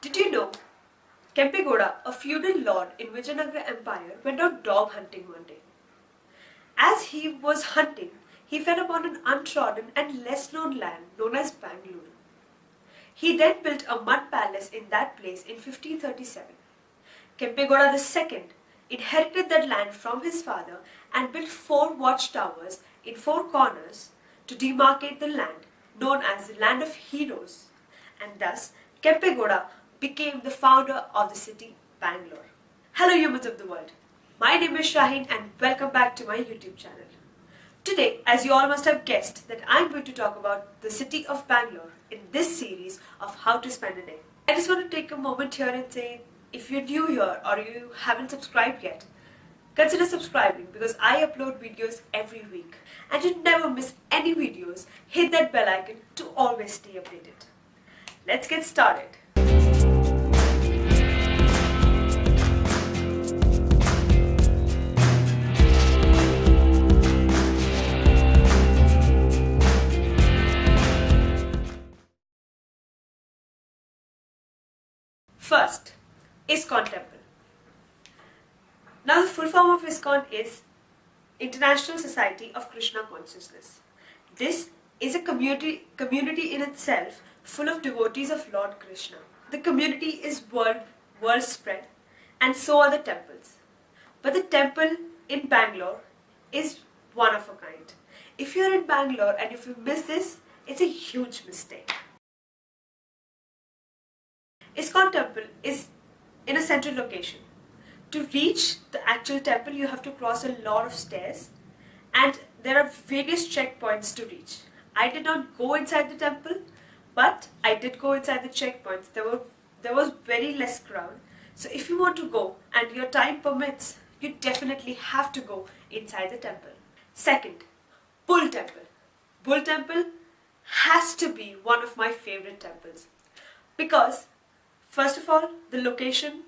Did you know Kempegoda, a feudal lord in Vijayanagara Empire, went out dog hunting one day. As he was hunting, he fell upon an untrodden and less known land known as Bangalore. He then built a mud palace in that place in 1537. Kempegoda II inherited that land from his father and built 4 watchtowers in 4 corners to demarcate the land, known as the Land of Heroes, and thus Kempegoda became the founder of the city Bangalore. Hello humans of the world, my name is Shaheen and welcome back to my YouTube channel. Today, as you all must have guessed, that I'm going to talk about the city of Bangalore in this series of how to spend a day. I just want to take a moment here and say, if you're new here or you haven't subscribed yet, consider subscribing because I upload videos every week. And to never miss any videos, hit that bell icon to always stay updated. Let's get started. First, ISKCON Temple. Now the full form of ISKCON is International Society of Krishna Consciousness. This is a community in itself full of devotees of Lord Krishna. The community is world spread and so are the temples. But the temple in Bangalore is one of a kind. If you're in Bangalore and if you miss this, it's a huge mistake. ISKCON Temple is in a central location. To reach the actual temple, you have to cross a lot of stairs and there are various checkpoints to reach. I did not go inside the temple, but I did go inside the checkpoints. There was very less crowd. So if you want to go and your time permits, you definitely have to go inside the temple. Second, Bull Temple. Bull Temple has to be one of my favorite temples because first of all, the location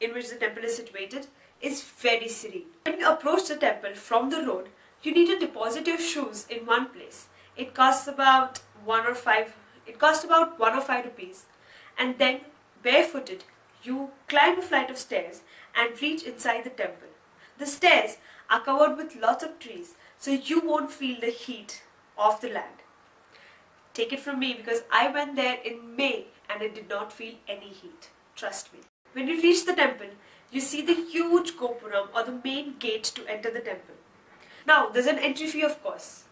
in which the temple is situated is very serene. When you approach the temple from the road, you need to deposit your shoes in one place. It costs about 1 or 5 rupees, and then barefooted you climb a flight of stairs and reach inside the temple. The stairs are covered with lots of trees, so you won't feel the heat of the land. Take it from me because I went there in May and I did not feel any heat. Trust me. When you reach the temple, you see the huge Gopuram or the main gate to enter the temple. Now, there's an entry fee of course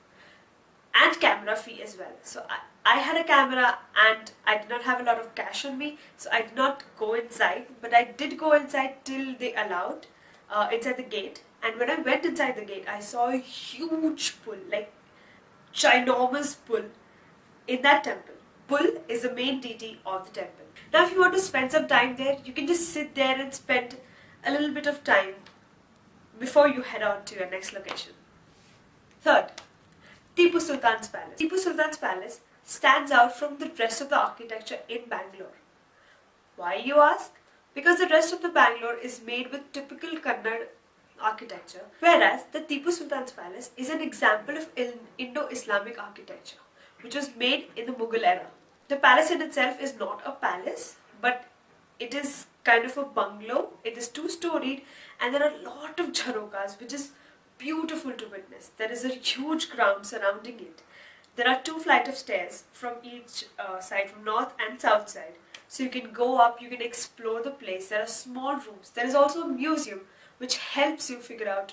and camera fee as well. So I had a camera and I did not have a lot of cash on me, so I did not go inside, but I did go inside till they allowed inside the gate. And when I went inside the gate, I saw a huge bull, like ginormous bull in that temple. Bull is the main deity of the temple. Now if you want to spend some time there, you can just sit there and spend a little bit of time before you head on to your next location. Third, Tipu Sultan's Palace. Tipu Sultan's Palace stands out from the rest of the architecture in Bangalore. Why, you ask? Because the rest of the Bangalore is made with typical Kannada architecture, whereas the Tipu Sultan's Palace is an example of Indo-Islamic architecture, which was made in the Mughal era. The palace in itself is not a palace, but it is kind of a bungalow. It is 2-storied and there are a lot of jharokas, which is beautiful to witness. There is a huge ground surrounding it. There are 2 flights of stairs from each side, from north and south side. So you can go up, you can explore the place. There are small rooms. There is also a museum which helps you figure out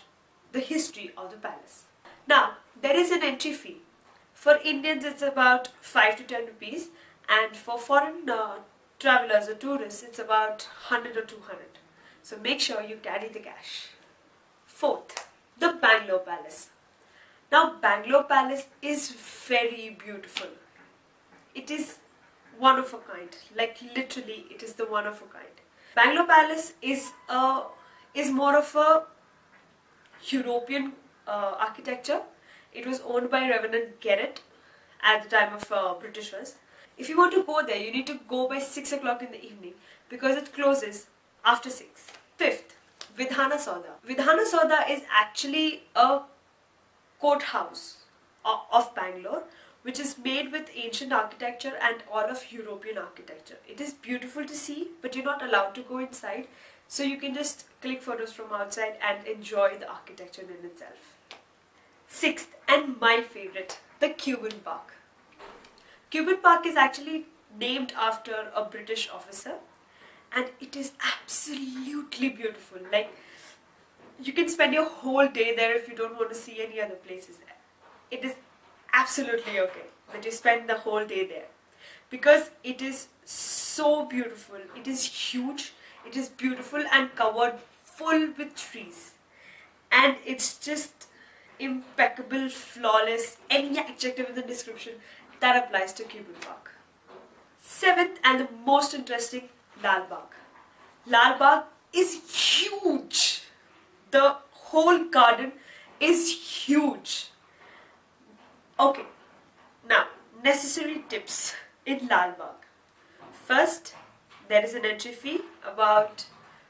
the history of the palace. Now, there is an entry fee. For Indians, it's about 5 to 10 rupees, and for foreign travelers or tourists, it's about 100 or 200. So make sure you carry the cash. Fourth, the Bangalore Palace. Now, Bangalore Palace is very beautiful. It is one of a kind. Like literally, it is the one of a kind. Bangalore Palace is more of a European architecture. It was owned by Reverend Garrett at the time of Britishers. If you want to go there, you need to go by 6 o'clock in the evening because it closes after 6. Fifth, Vidhana Sauda. Vidhana Sauda is actually a courthouse of Bangalore which is made with ancient architecture and all of European architecture. It is beautiful to see, but you're not allowed to go inside, so you can just click photos from outside and enjoy the architecture in itself. Sixth, and my favorite, the Cuban Park. Cuban Park is actually named after a British officer, and it is absolutely beautiful. Like, you can spend your whole day there if you don't want to see any other places. It is absolutely okay that you spend the whole day there, because it is so beautiful. It is huge, it is beautiful and covered full with trees, and it's just impeccable, flawless, any adjective in the description that applies to Cuban Park. Seventh, and the most interesting, Lal Bagh. Lal Bagh is huge. The whole garden is huge. Okay, now necessary tips in Lal Bagh. First, there is an entry fee about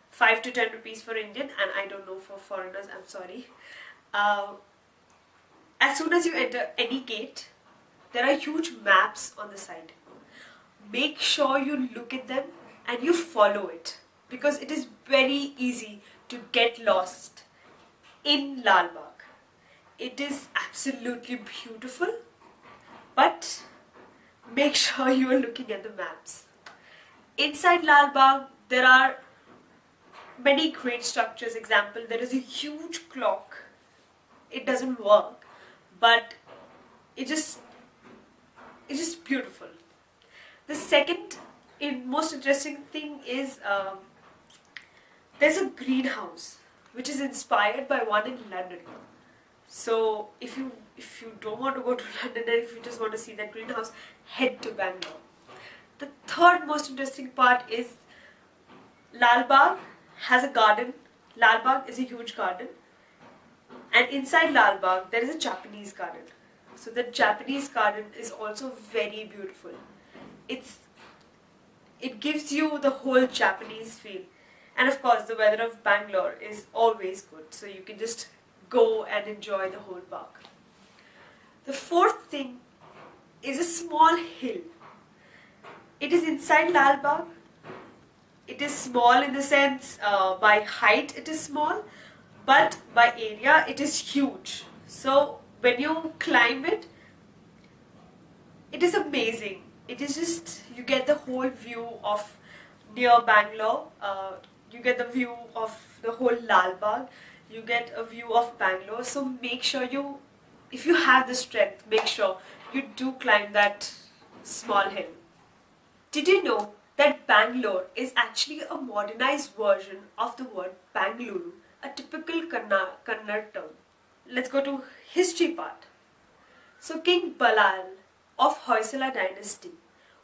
5 to 10 rupees for Indian, and I don't know for foreigners, I'm sorry. As soon as you enter any gate, there are huge maps on the side. Make sure you look at them and you follow it, because it is very easy to get lost in Lal Bagh. It is absolutely beautiful, but make sure you are looking at the maps. Inside Lal Bagh, there are many great structures. Example, there is a huge clock. It doesn't work, but it's just beautiful. The second most interesting thing is there's a greenhouse which is inspired by one in London. So if you don't want to go to London and if you just want to see that greenhouse, head to Bangalore. The third most interesting part is Lal Bagh has a garden. Lal Bagh is a huge garden, and inside Lal Bagh there is a Japanese garden. So the Japanese garden is also very beautiful. It gives you the whole Japanese feel. And of course, the weather of Bangalore is always good, so you can just go and enjoy the whole park. The fourth thing is a small hill. It is inside Lal Bagh. It is small in the sense, by height it is small, but by area it is huge. So when you climb it, it is amazing. It is just, you get the whole view of near Bangalore, you get the view of the whole Lal Bagh, you get a view of Bangalore. So make sure you, if you have the strength, make sure you do climb that small hill. Did you know that Bangalore is actually a modernized version of the word Bangalore, a typical Kannada term? Let's go to history part. So King Balal of Hoysala dynasty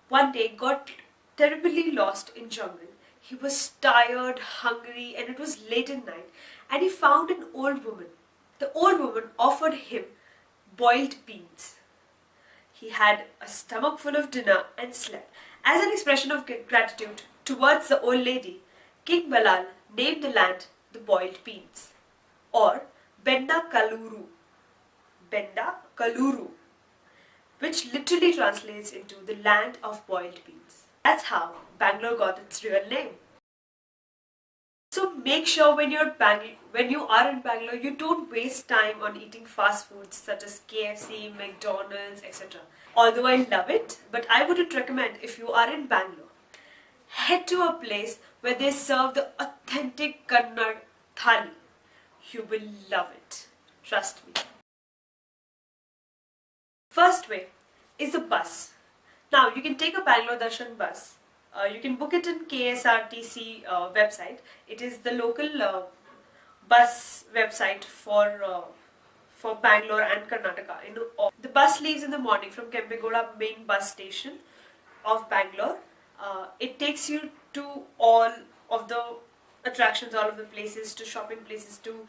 one day got terribly lost in jungle. He was tired, hungry, and it was late at night, and he found an old woman. The old woman offered him boiled beans. He had a stomach full of dinner and slept. As an expression of gratitude towards the old lady, King Balal named the land the boiled beans, or Benda Kaluru, which literally translates into the land of boiled beans. That's how Bangalore got its real name. So make sure when you are in Bangalore, you don't waste time on eating fast foods such as KFC, McDonald's, etc. Although I love it, but I wouldn't recommend if you are in Bangalore. Head to a place where they serve the authentic Kannada thali. You will love it. Trust me. First way is a bus. Now you can take a Bangalore Darshan bus. You can book it in KSRTC website. It is the local bus website for Bangalore and Karnataka. The bus leaves in the morning from Kempegoda main bus station of Bangalore. It takes you to all of the attractions, all of the places, to shopping places, to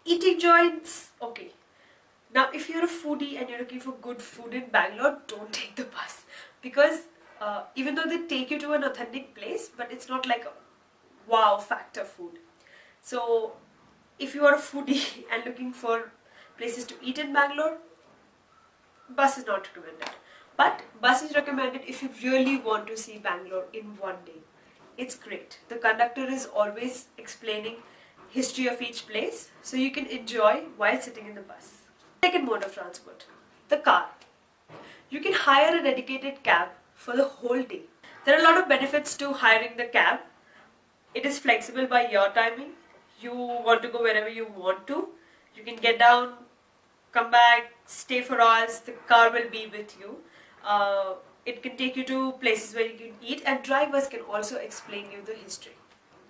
eating joints. Okay. Now, if you're a foodie and you're looking for good food in Bangalore, don't take the bus, because even though they take you to an authentic place, but it's not like a wow factor food. So, if you are a foodie and looking for places to eat in Bangalore, bus is not recommended. But bus is recommended if you really want to see Bangalore in one day. It's great. The conductor is always explaining history of each place, so you can enjoy while sitting in the bus. Second mode of transport, the car. You can hire a dedicated cab for the whole day. There are a lot of benefits to hiring the cab. It is flexible by your timing. You want to go wherever you want to. You can get down, come back, stay for hours. The car will be with you. It can take you to places where you can eat, and drivers can also explain you the history.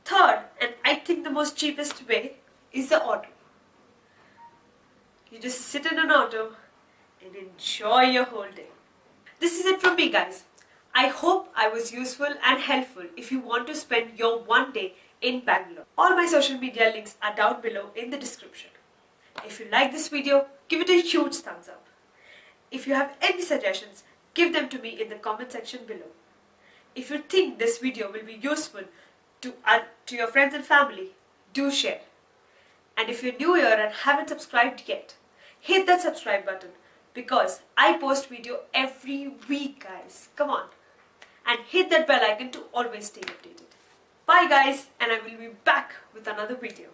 Third, and I think the most cheapest way, is the auto. You just sit in an auto and enjoy your whole day. This is it from me, guys. I hope I was useful and helpful if you want to spend your one day in Bangalore. All my social media links are down below in the description. If you like this video, give it a huge thumbs up. If you have any suggestions, give them to me in the comment section below. If you think this video will be useful to your friends and family, do share. And if you're new here and haven't subscribed yet, hit that subscribe button because I post video every week, guys. Come on. And hit that bell icon to always stay updated. Bye guys, and I will be back with another video.